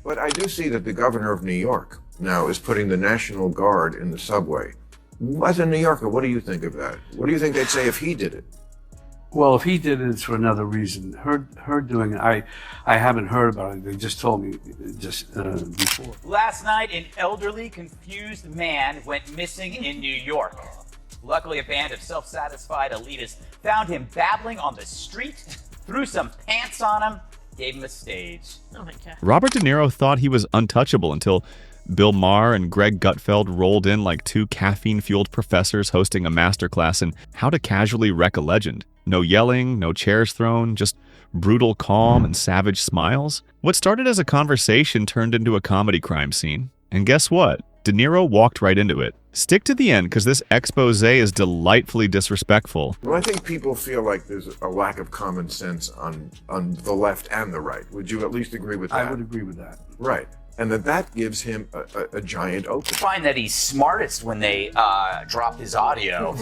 But I do see that the governor of New York now is putting the National Guard in the subway. As a New Yorker, what do you think of that? What do you think they'd say if he did it? Well, if he did it, it's for another reason. Her doing it, I haven't heard about it. They just told me before. Last night, an elderly, confused man went missing in New York. Luckily, a band of self-satisfied elitists found him babbling on the street, threw some pants on him, gave him a stage. Oh my God. Robert De Niro thought he was untouchable until Bill Maher and Greg Gutfeld rolled in like two caffeine-fueled professors hosting a masterclass in how to casually wreck a legend. No yelling, no chairs thrown, just brutal calm and savage smiles. What started as a conversation turned into a comedy crime scene. And guess what? De Niro walked right into it. Stick to the end, because this expose is delightfully disrespectful. Well, I think people feel like there's a lack of common sense on the left and the right. Would you at least agree with that? I would agree with that. Right. And that gives him a giant opening. I find that he's smartest when they drop his audio.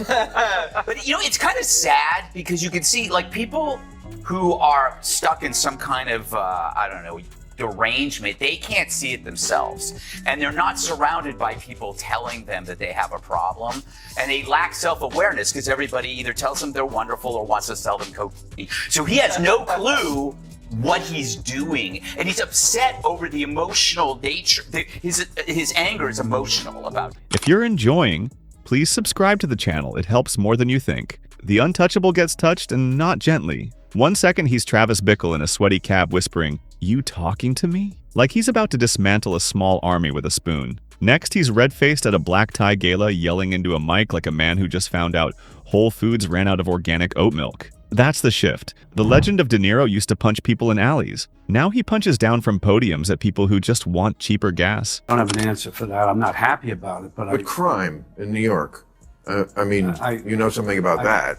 But, you know, it's kind of sad because you can see, like, people who are stuck in some kind of, I don't know, derangement, they can't see it themselves. And they're not surrounded by people telling them that they have a problem. And they lack self-awareness because everybody either tells them they're wonderful or wants to sell them cocaine. So he has no clue what he's doing, and he's upset over the emotional nature. His anger is emotional about it. If you're enjoying, please subscribe to the channel. It helps more than you think. The untouchable gets touched, and not gently. 1 second he's Travis Bickle in a sweaty cab whispering, "You talking to me?" Like he's about to dismantle a small army with a spoon. Next, he's red-faced at a black tie gala yelling into a mic like a man who just found out Whole Foods ran out of organic oat milk. That's the shift. The legend of De Niro used to punch people in alleys. Now he punches down from podiums at people who just want cheaper gas. I don't have an answer for that. I'm not happy about it, but crime in New York, I mean, you know something about that.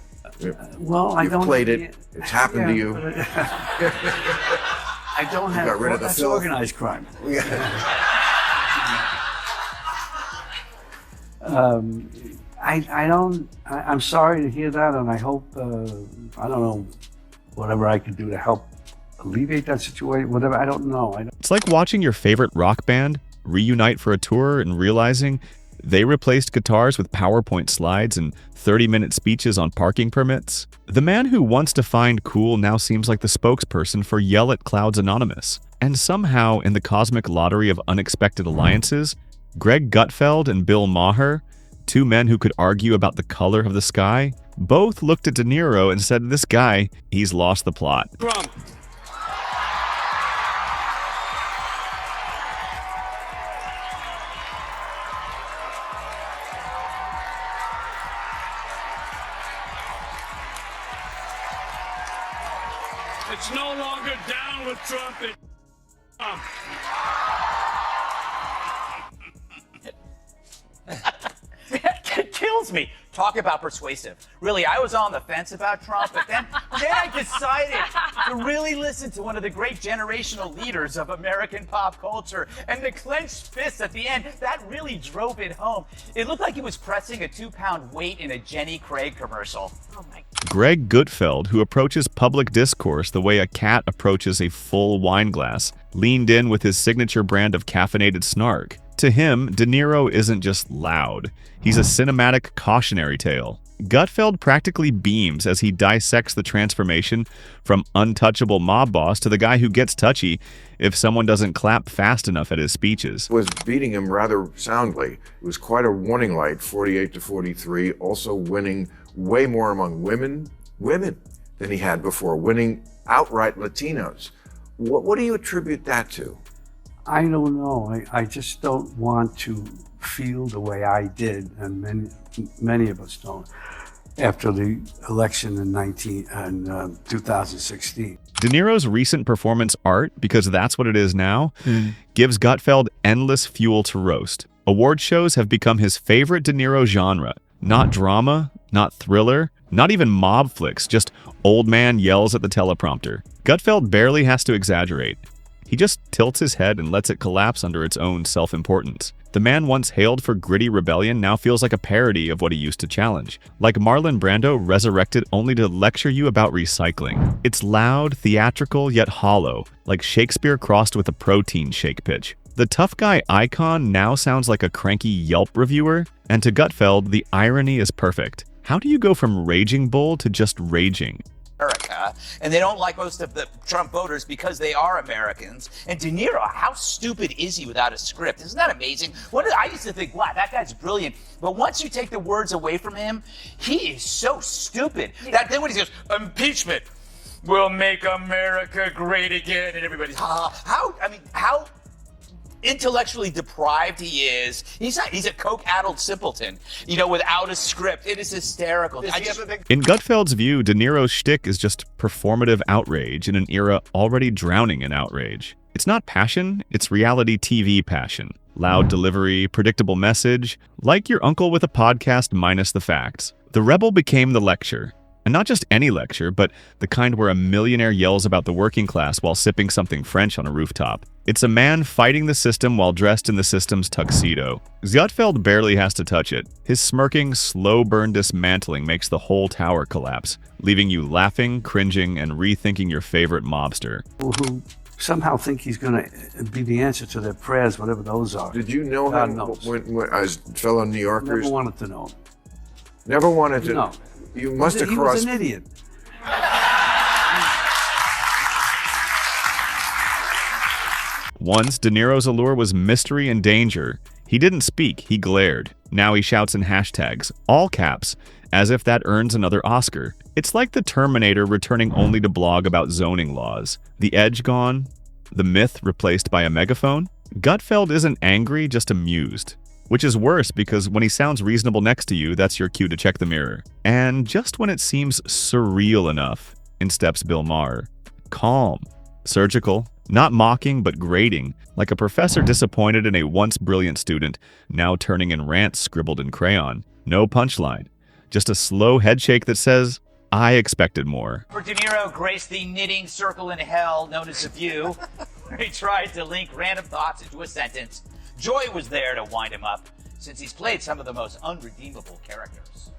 Well, I don't. You've played it. It's happened to you. I don't have. Got rid of the that's filth. Organized crime. I don't. I'm sorry to hear that, and I hope. I don't know, whatever I can do to help alleviate that situation. Whatever. I don't know. It's like watching your favorite rock band reunite for a tour and realizing they replaced guitars with PowerPoint slides and 30-minute speeches on parking permits. The man who once defined cool now seems like the spokesperson for Yell at Clouds Anonymous. And somehow, in the cosmic lottery of unexpected alliances, Greg Gutfeld and Bill Maher, two men who could argue about the color of the sky, both looked at De Niro and said, "This guy, he's lost the plot." Trump. It's no longer down with Trump. It's Trump. It kills me. Talk about persuasive. Really, I was on the fence about Trump, but then I decided to really listen to one of the great generational leaders of American pop culture, and the clenched fist at the end, that really drove it home. It looked like he was pressing a 2-pound weight in a Jenny Craig commercial. Oh my. Greg Gutfeld, who approaches public discourse the way a cat approaches a full wine glass, leaned in with his signature brand of caffeinated snark. To him, De Niro isn't just loud. He's a cinematic cautionary tale. Gutfeld practically beams as he dissects the transformation from untouchable mob boss to the guy who gets touchy if someone doesn't clap fast enough at his speeches. Was beating him rather soundly. It was quite a warning light, 48-43, also winning way more among women than he had before, winning outright Latinos. What do you attribute that to? I don't know. I just don't want to feel the way I did, and many of us don't, after the election in 2016. De Niro's recent performance art, because that's what it is now, gives Gutfeld endless fuel to roast. Award shows have become his favorite De Niro genre. Not drama, not thriller, not even mob flicks, just old man yells at the teleprompter. Gutfeld barely has to exaggerate. He just tilts his head and lets it collapse under its own self-importance. The man once hailed for gritty rebellion now feels like a parody of what he used to challenge. Like Marlon Brando resurrected only to lecture you about recycling. It's loud, theatrical, yet hollow, like Shakespeare crossed with a protein shake pitch. The tough guy icon now sounds like a cranky Yelp reviewer, and to Gutfeld, the irony is perfect. How do you go from Raging Bull to just raging? America, and they don't like most of the Trump voters because they are Americans. And De Niro, how stupid is he without a script? Isn't that amazing? I used to think, wow, that guy's brilliant. But once you take the words away from him, he is so stupid. Then when he goes, impeachment will make America great again, and everybody's, how intellectually deprived he is. He's a coke-addled simpleton, without a script. It is hysterical. In Gutfeld's view, De Niro's shtick is just performative outrage in an era already drowning in outrage. It's not passion, it's reality TV passion. Loud delivery, predictable message, like your uncle with a podcast minus the facts. The rebel became the lecture. And not just any lecture, but the kind where a millionaire yells about the working class while sipping something French on a rooftop. It's a man fighting the system while dressed in the system's tuxedo. Gutfeld barely has to touch it. His smirking, slow burn dismantling makes the whole tower collapse, leaving you laughing, cringing, and rethinking your favorite mobster. Who somehow think he's going to be the answer to their prayers, whatever those are. Did you know God him knows. when as fellow New Yorkers? Never wanted to know him. Never wanted to. No. You must have He crossed. was an idiot. Once, De Niro's allure was mystery and danger. He didn't speak, he glared. Now he shouts in hashtags, all caps, as if that earns another Oscar. It's like the Terminator returning only to blog about zoning laws. The edge gone, the myth replaced by a megaphone. Gutfeld isn't angry, just amused. Which is worse because when he sounds reasonable next to you, that's your cue to check the mirror. And just when it seems surreal enough, in steps Bill Maher. Calm, surgical, not mocking but grating, like a professor disappointed in a once brilliant student, now turning in rants scribbled in crayon. No punchline, just a slow headshake that says, I expected more. For De Niro graced the knitting circle in hell known as The View. He tried to link random thoughts into a sentence. Joy was there to wind him up, since he's played some of the most unredeemable characters.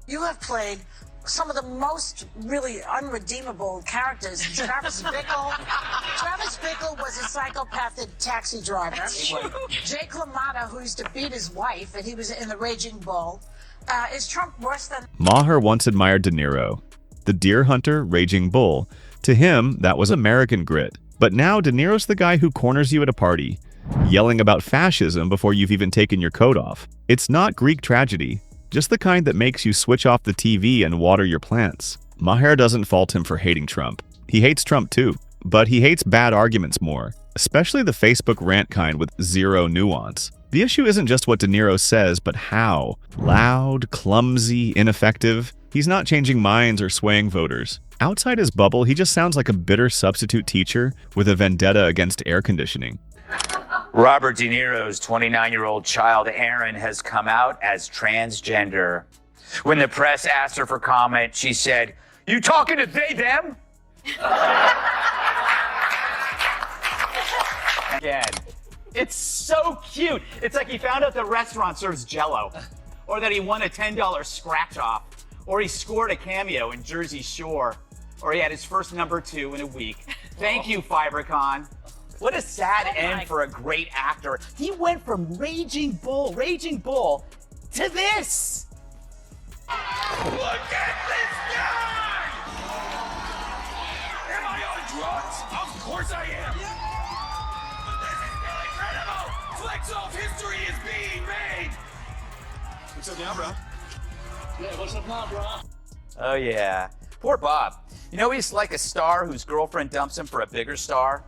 You have played some of the most really unredeemable characters. Travis Bickle. Travis Bickle was a psychopathic taxi driver. Jake LaMotta, who used to beat his wife, and he was in The Raging Bull. Is Trump worse than... Maher once admired De Niro. The deer hunter, Raging Bull. To him, that was American grit. But now De Niro's the guy who corners you at a party, yelling about fascism before you've even taken your coat off. It's not Greek tragedy, just the kind that makes you switch off the TV and water your plants. Maher doesn't fault him for hating Trump. He hates Trump too, but he hates bad arguments more, especially the Facebook rant kind with zero nuance. The issue isn't just what De Niro says, but how. Loud, clumsy, ineffective. He's not changing minds or swaying voters. Outside his bubble, he just sounds like a bitter substitute teacher with a vendetta against air conditioning. Robert De Niro's 29-year-old child, Aaron, has come out as transgender. When the press asked her for comment, she said, "You talking to they, them?" Again. It's so cute. It's like he found out the restaurant serves Jell-O, or that he won a $10 scratch-off, or he scored a cameo in Jersey Shore, or he had his first #2 in a week. Thank you, Fibercon. What a sad end for a great actor. He went from Raging Bull, to this. Look at this guy! Am I on drugs? Of course I am. But this is still incredible. Flex off history is being made. What's up now, bro? Yeah, what's up now, bro? Oh yeah, poor Bob. You know he's like a star whose girlfriend dumps him for a bigger star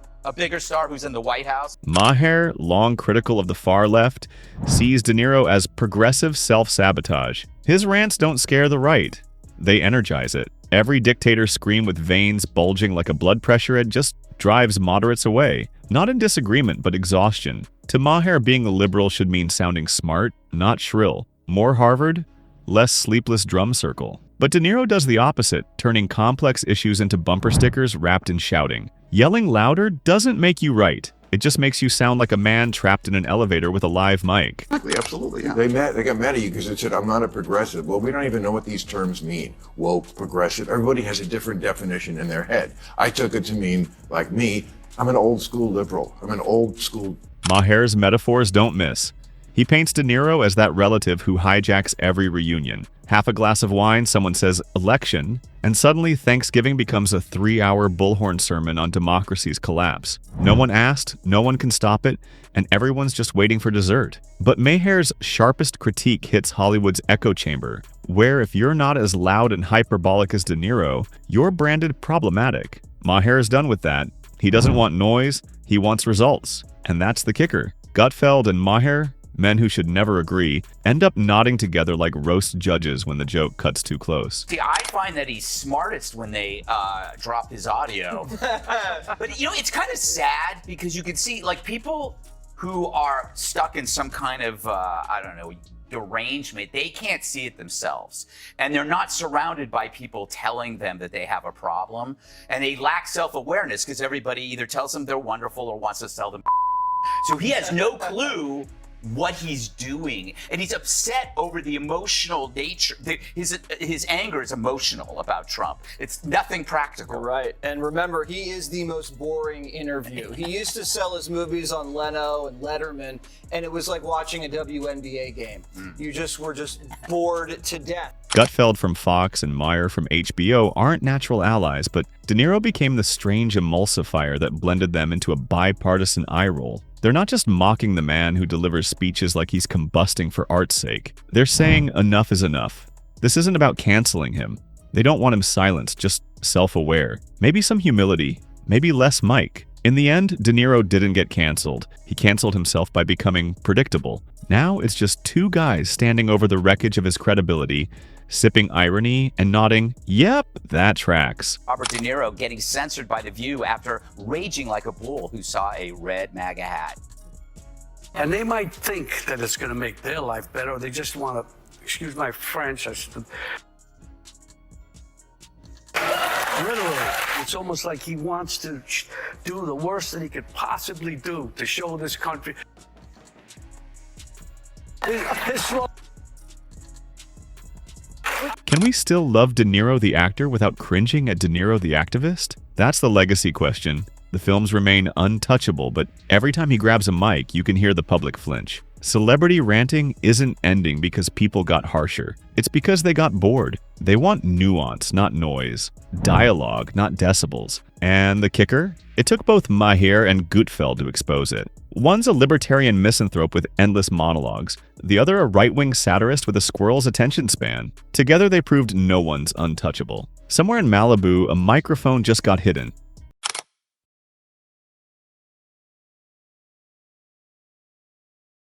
who's in the White House. Maher, long critical of the far left, sees De Niro as progressive self-sabotage. His rants don't scare the right. They energize it. Every dictator scream with veins bulging like a blood pressure head just drives moderates away. Not in disagreement, but exhaustion. To Maher, being a liberal should mean sounding smart, not shrill. More Harvard, less sleepless drum circle. But De Niro does the opposite, turning complex issues into bumper stickers wrapped in shouting. Yelling louder doesn't make you right. It just makes you sound like a man trapped in an elevator with a live mic. Exactly, absolutely. Yeah. They got mad at you because it said, I'm not a progressive. Well, we don't even know what these terms mean. Woke, progressive, everybody has a different definition in their head. I took it to mean, like me, I'm an old school liberal. I'm an old school. Maher's metaphors don't miss. He paints De Niro as that relative who hijacks every reunion. Half a glass of wine, someone says election, and suddenly Thanksgiving becomes a 3-hour bullhorn sermon on democracy's collapse. No one asked, no one can stop it, and everyone's just waiting for dessert. But Maher's sharpest critique hits Hollywood's echo chamber, where if you're not as loud and hyperbolic as De Niro, you're branded problematic. Maher is done with that. He doesn't want noise, he wants results. And that's the kicker. Gutfeld and Maher, men who should never agree, end up nodding together like roast judges when the joke cuts too close. See, I find that he's smartest when they drop his audio. But, you know, it's kind of sad because you can see, like, people who are stuck in some kind of, derangement, they can't see it themselves. And they're not surrounded by people telling them that they have a problem. And they lack self-awareness because everybody either tells them they're wonderful or wants to sell them. So he has no clue what he's doing, and he's upset over the emotional nature. His anger is emotional about Trump. It's nothing practical. Right, and remember, he is the most boring interview. He used to sell his movies on Leno and Letterman, and it was like watching a WNBA game. You just were bored to death. Gutfeld from Fox and Maher from HBO aren't natural allies, but De Niro became the strange emulsifier that blended them into a bipartisan eye roll. They're not just mocking the man who delivers speeches like he's combusting for art's sake. They're saying enough is enough. This isn't about canceling him. They don't want him silenced, just self-aware. Maybe some humility, maybe less mic. In the end, De Niro didn't get canceled. He canceled himself by becoming predictable. Now it's just two guys standing over the wreckage of his credibility, sipping irony and nodding, yep, that tracks. Robert De Niro getting censored by The View after raging like a bull who saw a red MAGA hat. And they might think that it's going to make their life better, or they just want to, excuse my French, literally, it's almost like he wants to do the worst that he could possibly do to show this country. Can we still love De Niro the actor without cringing at De Niro the activist? That's the legacy question. The films remain untouchable, but every time he grabs a mic, you can hear the public flinch. Celebrity ranting isn't ending because people got harsher. It's because they got bored. They want nuance, not noise. Dialogue, not decibels. And the kicker? It took both Maher and Gutfeld to expose it. One's a libertarian misanthrope with endless monologues. The other a right-wing satirist with a squirrel's attention span. Together they proved no one's untouchable. Somewhere in Malibu, a microphone just got hidden.